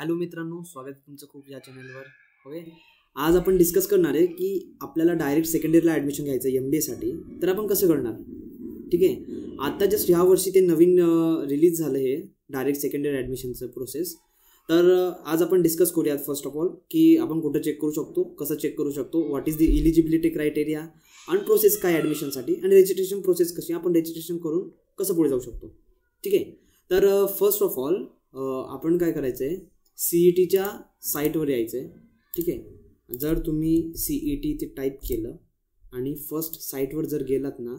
Hello मित्रांनो, स्वागत आहे तुमचं खूप या चॅनलवर. ओके, आज आपण डिस्कस करणार आहे की आपल्याला डायरेक्ट सेकंड इयरला ॲडमिशन घ्यायचं आहे MBA साठी. तर आपण कसं करणार? ठीक आहे, आता जस्ट ह्या वर्षी ते नवीन रिलीज झालं हे डायरेक्ट सेकंड इयर ॲडमिशनचं प्रोसेस. तर आज आपण डिस्कस करूयात फर्स्ट ऑफ ऑल की आपण कुठं चेक करू शकतो, कसं चेक करू शकतो, what is the eligibility criteria आणि प्रोसेस काय ॲडमिशनसाठी, आणि रजिस्ट्रेशन प्रोसेस कशी, आपण रजिस्ट्रेशन करून कसं पुढे जाऊ शकतो. ठीक आहे, तर फर्स्ट ऑफ ऑल आपण काय करायचं आहे, CETच्या साईटवर यायचं आहे. ठीक आहे, जर तुम्ही CET ते टाईप केलं आणि फर्स्ट साईटवर जर गेलात ना,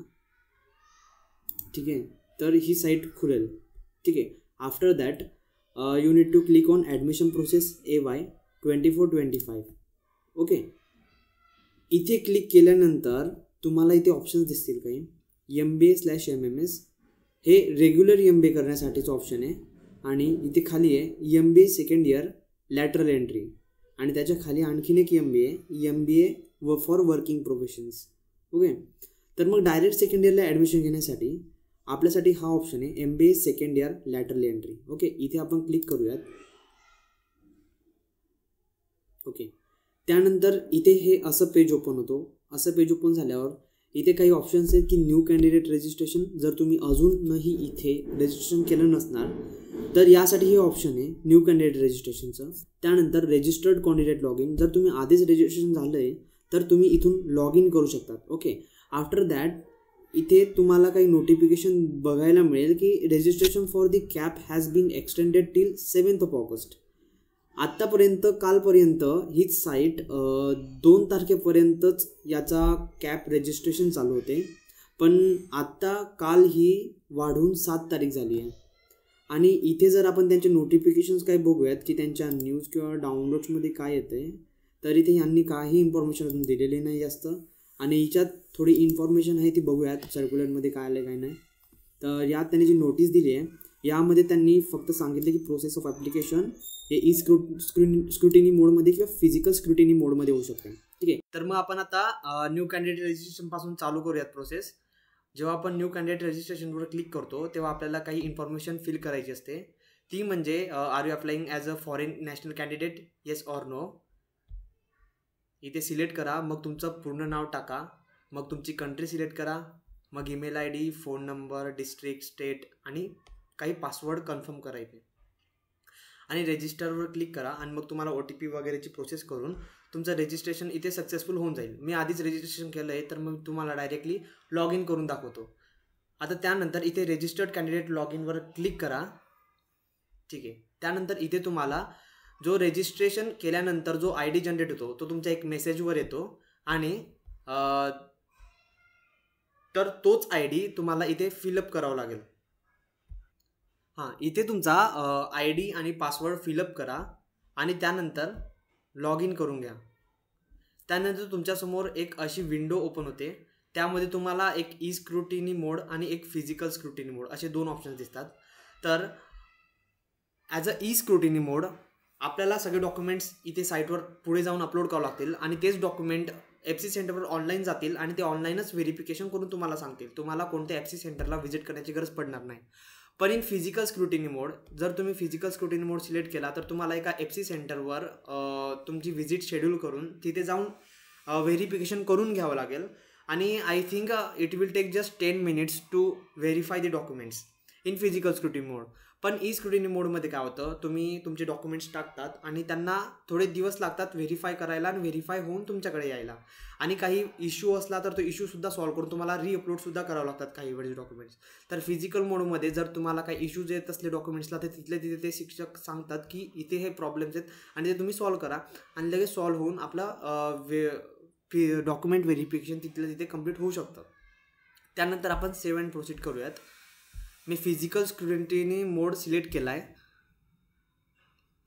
ठीक आहे, तर ही साईट खुलेल. ठीक आहे, after that you need to click on admission process AY 24-25. Okay, इथे क्लिक केल्यानंतर तुम्हाला इथे ऑप्शन्स दिसतील काही. MBA/MMS हे रेग्युलर MBA करण्यासाठीचं ऑप्शन आहे, आणि इथे खाली आहे MBA second year lateral entry, आणि त्याच्या खाली आणखीन एक MBA for working professions. Okay, तर मग डायरेक्ट सेकंड इयरला ॲडमिशन घेण्यासाठी आपल्यासाठी हा ऑप्शन आहे MBA second year lateral entry. Okay, इथे आपण क्लिक करूयात. ओके, त्यानंतर इथे हे असं पेज ओपन होतो. असं पेज ओपन झाल्यावर इथे काही ऑप्शन्स आहेत की न्यू कॅन्डिडेट रजिस्ट्रेशन. जर तुम्ही अजूनही इथे रजिस्ट्रेशन केलं नसणार तर यासाठी हे ऑप्शन आहे न्यू कॅन्डिडेट रजिस्ट्रेशनचं. त्यानंतर रजिस्टर्ड कॅन्डिडेट लॉग इन, जर तुम्ही आधीच रजिस्ट्रेशन झालं आहे तर तुम्ही इथून लॉग इन करू शकतात. ओके, आफ्टर दॅट इथे तुम्हाला काही नोटिफिकेशन बघायला मिळेल की registration for the CAP has been extended till 7th of August. आत्तापर्यंत कालपर्यंत हीच साईट 2 तारखेपर्यंतच याचा कॅप रजिस्ट्रेशन चालू होते, पण आत्ता काल ही वाढून 7 तारीख झाली आहे. आणि इथे जर आपण त्यांचे नोटिफिकेशन्स काय बघूयात की त्यांच्या न्यूज किंवा डाउनलोड्समध्ये काय येतं आहे, तर इथे यांनी काही इन्फॉर्मेशन अजून दिलेली नाही जास्त. आणि हिच्यात थोडी इन्फॉर्मेशन आहे ती बघूयात सर्क्युलरमध्ये काय आलं काय नाही. तर यात त्यांनी जी नोटीस दिली आहे यामध्ये त्यांनी फक्त सांगितलं की प्रोसेस ऑफ ॲप्लिकेशन हे स्क्रुटिनी मोडमध्ये किंवा फिजिकल स्क्रुटिनी मोडमध्ये होऊ शकते. ठीक आहे, तर मग आपण आता न्यू कॅन्डिडेट रजिस्ट्रेशनपासून चालू करूयात प्रोसेस. जेव्हा आपण न्यू कॅन्डिडेट रजिस्ट्रेशनवर क्लिक करतो तेव्हा आपल्याला काही इन्फॉर्मेशन फिल करायची असते. ती म्हणजे are you applying as a foreign national candidate, yes or no. इथे सिलेक्ट करा, मग तुमचं पूर्ण नाव टाका, मग तुमची कंट्री सिलेक्ट करा, मग email ID, phone number, district, state आणि काही पासवर्ड कन्फर्म करायचे, आणि रजिस्टरवर क्लिक करा. आणि मग तुम्हाला OTP वगैरेची प्रोसेस करून तुमचं रजिस्ट्रेशन इथे सक्सेसफुल होऊन जाईल. मी आधीच रजिस्ट्रेशन केलं आहे तर मग तुम्हाला डायरेक्टली लॉग इन करून दाखवतो. आता त्यानंतर इथे रजिस्टर्ड कॅन्डिडेट लॉग इनवर क्लिक करा. ठीक आहे, त्यानंतर इथे तुम्हाला जो रजिस्ट्रेशन केल्यानंतर जो ID जनरेट होतो तो तुमच्या एक मेसेजवर येतो, आणि तर तोच ID तुम्हाला इथे फिलअप करावा लागेल. हां, इथे तुमचा ID आणि पासवर्ड फिलअप करा आणि त्यानंतर लॉग इन करून घ्या. त्यानंतर तुमच्यासमोर एक अशी विंडो ओपन होते, त्यामध्ये तुम्हाला एक ई स्क्रुटिनी मोड आणि एक फिजिकल स्क्रुटिनी मोड असे 2 ऑप्शन्स दिसतात. तर ॲज अ ई स्क्रुटिनी मोड आपल्याला सगळे डॉक्युमेंट्स इथे साईटवर पुढे जाऊन अपलोड करावं लागतील, आणि तेच डॉक्युमेंट FC सेंटरवर ऑनलाईन जातील आणि ते ऑनलाईनच व्हेरिफिकेशन करून तुम्हाला सांगतील. तुम्हाला कोणत्या FC सेंटरला व्हिजिट करण्याची गरज पडणार नाही. पण इन फिजिकल स्क्रुटिनी मोड, जर तुम्ही फिजिकल स्क्रुटिनी मोड सिलेक्ट केला तर तुम्हाला एका FC सेंटरवर तुमची व्हिजिट शेड्यूल करून तिथे जाऊन व्हेरिफिकेशन करून घ्यावं लागेल, आणि I think it will take just 10 minutes to verify the documents in physical scrutiny mode. पण ई स्क्रुटिनी मोडमध्ये काय होतं, तुम्ही तुमचे डॉक्युमेंट्स टाकतात आणि त्यांना थोडे दिवस लागतात व्हेरीफाय करायला आणि व्हेरीफाय होऊन तुमच्याकडे यायला, आणि काही इश्यू असला तर तो इश्यूसुद्धा सॉल्व्ह करून तुम्हाला रिअपलोडसुद्धा करावं लागतात काही वेळेस डॉक्युमेंट्स. तर फिजिकल मोडमध्ये जर तुम्हाला काही इश्यूज येत असले डॉक्युमेंट्सला तर तिथे ते शिक्षक सांगतात की इथे हे प्रॉब्लेम्स आहेत आणि ते तुम्ही सॉल्व्ह करा, आणि लगेच सॉल्व्ह होऊन आपला डॉक्युमेंट व्हेरिफिकेशन तिथे कंप्लीट होऊ शकतं. त्यानंतर आपण सेव्ह अँड प्रोसीड करूयात. मी फिजिकल स्क्रुटिनी मोड सिलेक्ट केला आहे.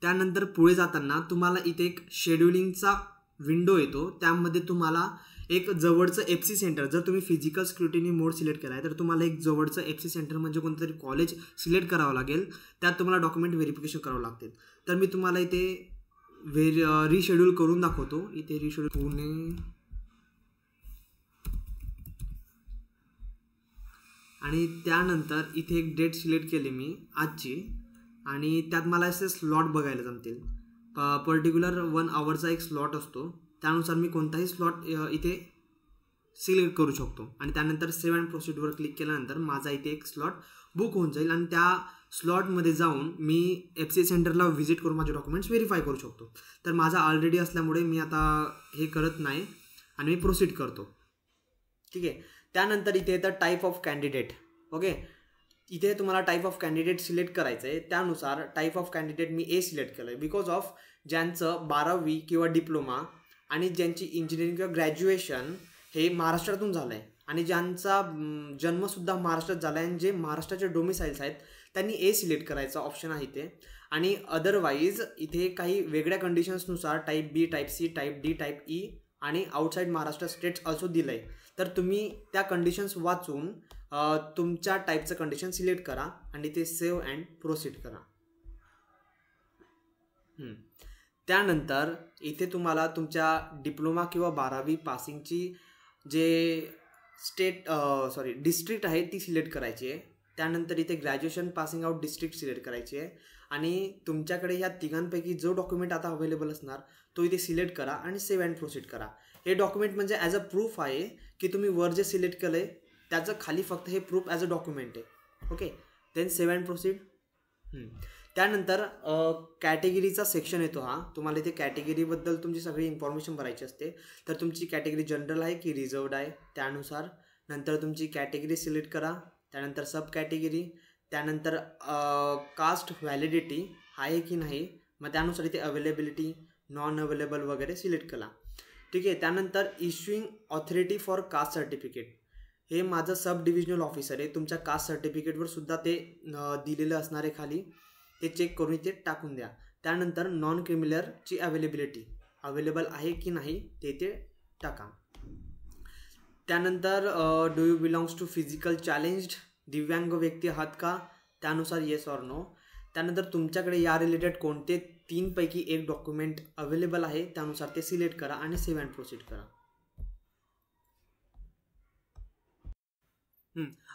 त्यानंतर पुढे जाताना तुम्हाला इथे एक शेड्युलिंगचा विंडो येतो, त्यामध्ये तुम्हाला एक जवळचं FC सेंटर, जर तुम्ही फिजिकल स्क्रुटिनी मोड सिलेक्ट केला आहे तर तुम्हाला एक जवळचं FC सेंटर म्हणजे कोणतरी कॉलेज सिलेक्ट करावं लागेल, त्यात तुम्हाला डॉक्युमेंट व्हेरिफिकेशन करावं लागतील. तर मी तुम्हाला इथे रिशेड्यूल करून दाखवतो. इथे रिशेड्यूल पुणे, आणि त्यानंतर इथे एक डेट सिलेक्ट केली मी आजची, आणि त्यात मला असे स्लॉट बघायला जमतील. पर्टिक्युलर 1 आवरचा एक स्लॉट असतो, त्यानुसार मी कोणताही स्लॉट इथे सिलेक्ट करू शकतो आणि त्यानंतर सेव्ह अँड प्रोसीडवर क्लिक केल्यानंतर माझा इथे एक स्लॉट बुक होऊन जाईल आणि त्या स्लॉटमध्ये जाऊन मी FC सेंटरला व्हिजिट करून माझे डॉक्युमेंट्स व्हेरीफाय करू शकतो. तर माझा ऑलरेडी असल्यामुळे मी आता हे करत नाही आणि मी प्रोसीड करतो. ठीक आहे. त्यानंतर इथे येतं टाईप ऑफ कॅन्डिडेट. ओके, इथे तुम्हाला टाईप ऑफ कॅन्डिडेट सिलेक्ट करायचं आहे. त्यानुसार type of candidate me A select केलं आहे बिकॉज ऑफ ज्यांचं 12वी किंवा डिप्लोमा आणि ज्यांची इंजिनिअरिंग किंवा ग्रॅज्युएशन हे महाराष्ट्रातून झालं आहे आणि ज्यांचा जन्मसुद्धा महाराष्ट्रात झाला आहे आणि जे महाराष्ट्राचे डोमिसाईल्स आहेत त्यांनी A सिलेक्ट करायचा ऑप्शन आहे ते. आणि अदरवाईज इथे काही वेगळ्या कंडिशन्सनुसार type B, type C, type D, type E आणि आउटसाईड महाराष्ट्र स्टेट्स ऑल्सो दिलं आहे. तर तुम्ही त्या कंडिशन्स वाचून तुमच्या टाईपचं कंडिशन सिलेक्ट करा आणि ते सेव्ह अँड प्रोसीड करा. त्यानंतर इथे तुम्हाला तुमच्या डिप्लोमा किंवा 12वी पासिंगची जे डिस्ट्रिक्ट आहे ती सिलेक्ट करायची आहे. त्यानंतर इथे graduation passing out district select करायची आहे आणि तुमच्याकडे ह्या तिघांपैकी जो डॉक्युमेंट आता अवेलेबल असणार तो इथे सिलेक्ट करा आणि सेव्ह अँड प्रोसीड करा. हे डॉक्युमेंट म्हणजे ॲज अ प्रूफ आहे की तुम्ही वर जे सिलेक्ट केलं आहे त्याचं खाली फक्त हे प्रूफ ॲज अ डॉक्युमेंट आहे. Okay, then save and proceed. त्यानंतर कॅटेगरीचा सेक्शन येतो हा. तुम्हाला इथे कॅटेगरीबद्दल तुमची सगळी इन्फॉर्मेशन भरायची असते. तर तुमची कॅटेगरी जनरल आहे की रिझर्वड आहे त्यानुसार. नंतर तुमची कॅटेगरी सिलेक्ट करा. त्यानंतर सब कॅटेगरी. त्यानंतर कास्ट व्हॅलिडिटी आहे की नाही, मग त्यानुसार इथे अवेलेबिलिटी, नॉन अवेलेबल वगैरे सिलेक्ट करा. ठीक आहे. त्यानंतर issuing authority for caste certificate. हे माझं सब डिव्हिजनल ऑफिसर आहे. तुमच्या कास्ट सर्टिफिकेटवर सुद्धा ते दिलेलं असणार आहे खाली, ते चेक करून इथे टाकून द्या. त्यानंतर नॉन क्रिमिनलची अवेलेबिलिटी अवेलेबल आहे की नाही ते इथे टाका. त्यानंतर do you belongs to physical challenged, दिव्यांग व्यक्ती आहात का, त्यानुसार येस ऑर नो. त्यानंतर तुमच्याकडे या रिलेटेड कोणते 3 पैकी एक डॉक्युमेंट अवेलेबल आहे त्यानुसार ते सिलेक्ट करा आणि सेव्ह अँड प्रोसीड करा.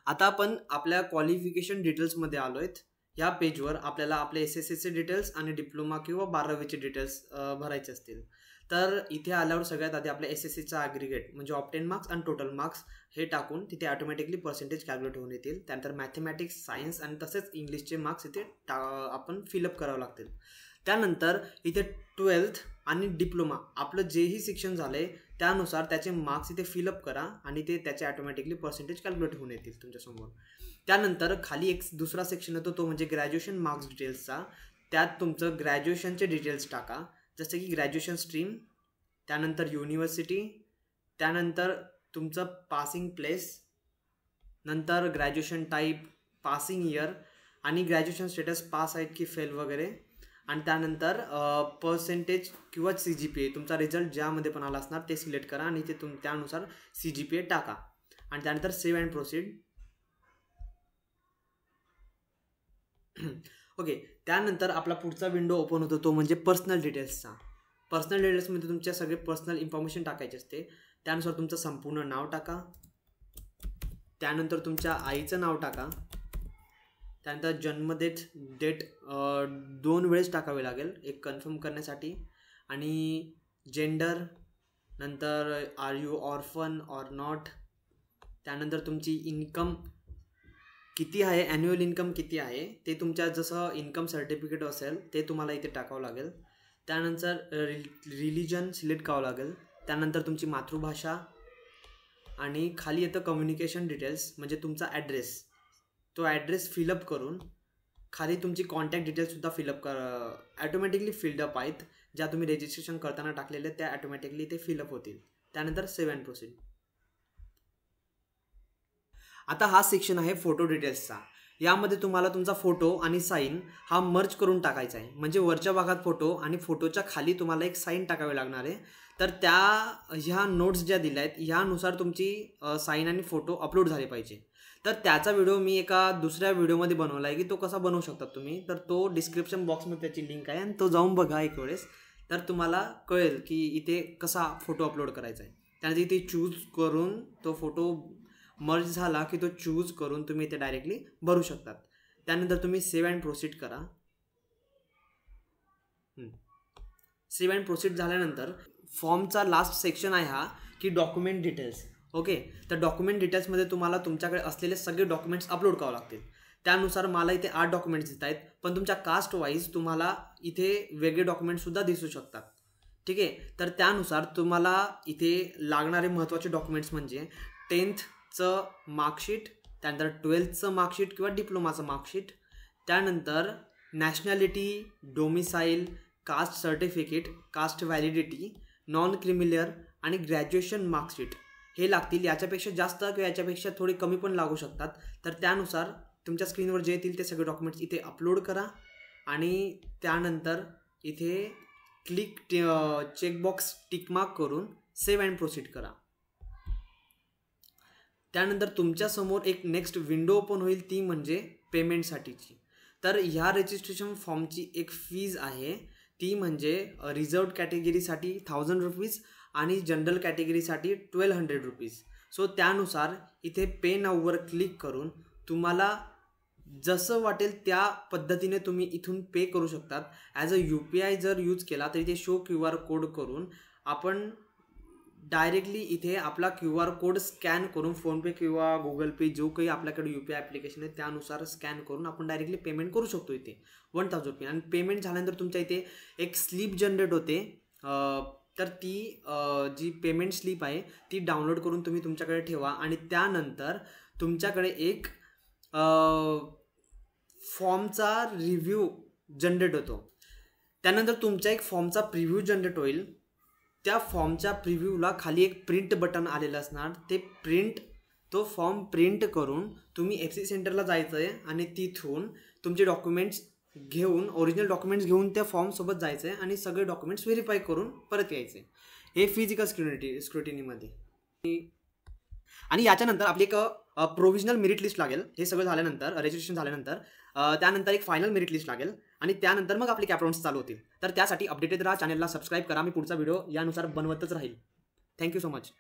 आता आपण आपल्या क्वालिफिकेशन डिटेल्समध्ये आलो आहेत. ह्या पेजवर आपल्याला आपले SSCचे डिटेल्स आणि डिप्लोमा किंवा 12वीचे डिटेल्स भरायचे असतील. तर इथे आल्यावर सगळ्यात आधी आपल्या SSCचा ॲग्रिगेट म्हणजे ऑब्टेन मार्क्स आणि टोटल मार्क्स हे टाकून तिथे ऑटोमॅटिकली पर्सेंटेज कॅल्क्युलेट होऊन येतील. त्यानंतर मॅथमॅटिक्स, सायन्स आणि तसेच इंग्लिशचे मार्क्स इथे आपण फिलअप करावं लागतील. त्यानंतर इथे 12th आणि डिप्लोमा आपलं जेही शिक्षण झालं आहे त्यानुसार त्याचे मार्क्स इथे फिलअप करा आणि ते त्याचे ऑटोमॅटिकली पर्सेंटेज कॅल्क्युलेट होऊन येतील तुमच्यासमोर. त्यानंतर खाली एक दुसरा सेक्शन येतो तो म्हणजे ग्रॅज्युएशन मार्क्स डिटेल्सचा. त्यात तुमचं ग्रॅज्युएशनचे डिटेल्स टाका, जसं की ग्रॅज्युएशन स्ट्रीम, त्यानंतर युनिव्हर्सिटी, त्यानंतर तुमचं पासिंग प्लेस, नंतर ग्रॅज्युएशन टाईप, पासिंग इयर आणि ग्रॅज्युएशन स्टेटस पास आहेत की फेल वगैरे. आणि त्यानंतर पर्सेंटेज किंवा CGPA तुमचा रिझल्ट ज्यामध्ये पण आला असणार ते सिलेक्ट करा आणि ते त्यानुसार CGPA टाका आणि त्यानंतर सेव्ह अँड प्रोसीड. ओके. त्यानंतर आपला पुढचा विंडो ओपन होतो तो म्हणजे पर्सनल डिटेल्सचा. पर्सनल डिटेल्समध्ये तुमच्या सगळे पर्सनल इन्फॉर्मेशन टाकायचे असते. त्यानुसार तुमचं संपूर्ण नाव टाका, त्यानंतर तुमच्या आईचं नाव टाका, त्यानंतर जन्मडेट 2 वेळेस टाकावे लागेल एक कन्फर्म करण्यासाठी, आणि जेंडर, नंतर are you orphan or not, त्यानंतर तुमची इन्कम किती आहे, ॲन्युअल इन्कम किती आहे ते तुमच्या जसं इन्कम सर्टिफिकेट असेल ते तुम्हाला इथे टाकावं लागेल. त्यानंतर रिलिजन सिलेक्ट करावं लागेल. त्यानंतर तुमची मातृभाषा आणि खाली येतं कम्युनिकेशन डिटेल्स म्हणजे तुमचा ॲड्रेस. तो ॲड्रेस फिलअप करून खाली तुमची कॉन्टॅक्ट डिटेल्ससुद्धा फिलअप ॲटोमॅटिकली फिल्डअप आहेत. ज्या तुम्ही रजिस्ट्रेशन करताना टाकलेल्या त्या ॲटोमॅटिकली ते फिलअप होतील. त्यानंतर सेव्ह अँड प्रोसीड. आता हा सेक्शन आहे फोटो डिटेल्सचा. यामध्ये तुम्हाला तुमचा फोटो आणि साईन हा मर्ज करून टाकायचा आहे. म्हणजे वरच्या भागात फोटो आणि फोटोच्या खाली तुम्हाला एक साईन टाकावी लागणार आहे. तर ह्या नोट्स ज्या दिल्या आहेत ह्यानुसार तुमची साईन आणि फोटो अपलोड झाले पाहिजे. तर त्याचा व्हिडिओ मी एका दुसऱ्या व्हिडिओमध्ये बनवला आहे की तो कसा बनवू शकतात तुम्ही. तर तो डिस्क्रिप्शन बॉक्समध्ये त्याची लिंक आहे आणि तो जाऊन बघा एक वेळेस, तर तुम्हाला कळेल की इथे कसा फोटो अपलोड करायचा आहे. त्यानंतर इथे चूज करून तो फोटो मर्ज झाला की तो चूज करून तुम्ही इथे डायरेक्टली भरू शकतात. त्यानंतर तुम्ही सेव्ह अँड प्रोसीड करा. सेव्ह अँड प्रोसीड झाल्यानंतर फॉर्मचा लास्ट सेक्शन आहे हा की डॉक्युमेंट डिटेल्स. ओके, तर डॉक्युमेंट डिटेल्समध्ये तुम्हाला तुमच्याकडे असलेले सगळे डॉक्युमेंट्स अपलोड करावे लागतील. त्यानुसार मला इथे 8 डॉक्युमेंट्स दिसत आहेत, पण तुमच्या कास्ट वाईज तुम्हाला इथे वेगळे डॉक्युमेंट्ससुद्धा दिसू शकतात. ठीक आहे, तर त्यानुसार तुम्हाला इथे लागणारे महत्त्वाचे डॉक्युमेंट्स म्हणजे 10th मार्कशीट, त्यानंतर 12th मार्कशीट किंवा डिप्लोमाचं मार्कशीट, त्यानंतर nationality, domicile, caste certificate, caste validity, non creamy layer आणि ग्रॅज्युएशन मार्कशीट हे लागतील. याच्यापेक्षा जास्त किंवा याच्यापेक्षा थोडी कमी पण लागू शकतात. तर त्यानुसार तुमच्या स्क्रीनवर जे येतील ते सगळे डॉक्युमेंट्स इथे अपलोड करा आणि त्यानंतर इथे चेकबॉक्स टिकमार्क करून सेव्ह अँड प्रोसीड करा. त्यानंतर तुमच्यासमोर एक नेक्स्ट विंडो ओपन होईल, ती म्हणजे पेमेंटसाठीची. तर ह्या रजिस्ट्रेशन फॉर्मची एक फीज आहे, ती म्हणजे रिझर्व्ड कॅटेगरीसाठी 1000 रुपीज आणि जनरल कॅटेगरीसाठी 1200 रुपीज. सो त्यानुसार इथे पे नाऊवर क्लिक करून तुम्हाला जसं वाटेल त्या पद्धतीने तुम्ही इथून पे करू शकतात. ॲज अ UPI जर यूज केला तर इथे शो QR कोड करून आपण डायरेक्टली इथे आपला QR कोड स्कॅन करून फोनपे किंवा गुगल पे जो काही आपल्याकडे UPI ॲप्लिकेशन आहे त्यानुसार स्कॅन करून आपण डायरेक्टली पेमेंट करू शकतो इथे 1000 रुपये. आणि पेमेंट झाल्यानंतर तुमच्या इथे एक स्लिप जनरेट होते. तर ती जी पेमेंट स्लिप आहे ती डाउनलोड करून तुम्ही तुमच्याकडे ठेवा आणि त्यानंतर तुमच्याकडे एक फॉर्मचा रिव्ह्यू जनरेट होतो. त्यानंतर तुमचा एक फॉर्मचा प्रिव्ह्यू जनरेट होईल. त्या फॉर्मच्या प्रिव्ह्यूला खाली एक प्रिंट बटन आलेलं असणार. तो फॉर्म प्रिंट करून तुम्ही FC सेंटरला जायचं आहे आणि तिथून तुमचे डॉक्युमेंट्स घेऊन ओरिजिनल डॉक्युमेंट्स घेऊन त्या फॉर्मसोबत जायचं आहे आणि सगळे डॉक्युमेंट्स व्हेरीफाय करून परत यायचे. हे फिजिकल स्क्रुटिनीमध्ये. आणि याच्यानंतर आपली एक प्रोव्हिजनल मेरिट लिस्ट लागेल. हे सगळं झाल्यानंतर रजिस्ट्रेशन झाल्यानंतर त्यानंतर एक फायनल मेरिट लिस्ट लागेल आणि त्यानंतर मग आपले कॅपराउंड्स चालू होतील. तर त्यासाठी अपडेटेड राहा, चॅनलला सबस्क्राईब करा. मी पुढचा व्हिडिओ यानुसार बनवतच राहील. Thank you so much.